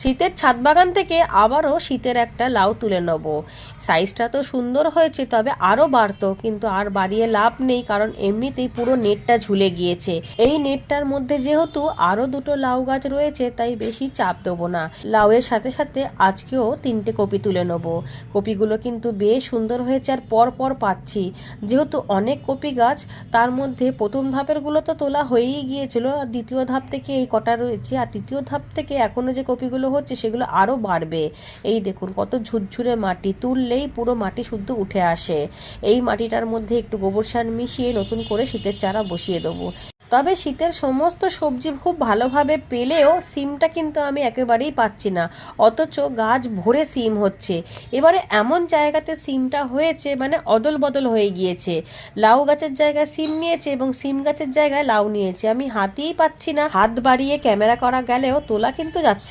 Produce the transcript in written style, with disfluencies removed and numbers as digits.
শীতের ছাদ বাগান থেকে আবারও শীতের একটা লাউ তুলে নেব। সাইজটা তো সুন্দর হয়েছে, তবে আরও বাড়তো, কিন্তু আর বাড়িয়ে লাভ নেই, কারণ এমনিতেই পুরো নেটটা ঝুলে গিয়েছে। এই নেটটার মধ্যে যেহেতু আরও দুটো লাউ গাছ রয়েছে, তাই বেশি চাপ দেবো না। লাউয়ের সাথে সাথে আজকেও 3টে কপি তুলে নেব। কপিগুলো কিন্তু বেশ সুন্দর হয়েছে, আর পর পর পাচ্ছি। যেহেতু অনেক কপি গাছ, তার মধ্যে প্রথম ধাপেরগুলো তো তোলা হয়েই গিয়েছিল, আর দ্বিতীয় ধাপ থেকে এই কটা রয়েছে, আর তৃতীয় ধাপ থেকে এখনো যে কপিগুলো হচ্ছে সেগুলো আরও বাড়বে। এই দেখুন কত ঝুরঝুরে মাটি, তুললেই পুরো মাটি শুদ্ধ উঠে আসে। এই মাটিটার মধ্যে একটু গোবর সার মিশিয়ে নতুন করে শীতের চারা বসিয়ে দেবো। তবে শীতের সমস্ত সবজি খুব ভালোভাবে পেলেও সিমটা কিন্তু আমি একেবারেই পাচ্ছি না, অথচ গাছ ভরে সিম হচ্ছে। এবারে এমন জায়গাতে সিমটা হয়েছে, মানে অদল বদল হয়ে গিয়েছে। লাউ গাছের জায়গায় সিম নিয়েছে এবং সিম গাছের জায়গায় লাউ নিয়েছে। আমি হাতেই পাচ্ছি না, হাত বাড়িয়ে ক্যামেরা করা গেলেও তোলা কিন্তু যাচ্ছে না।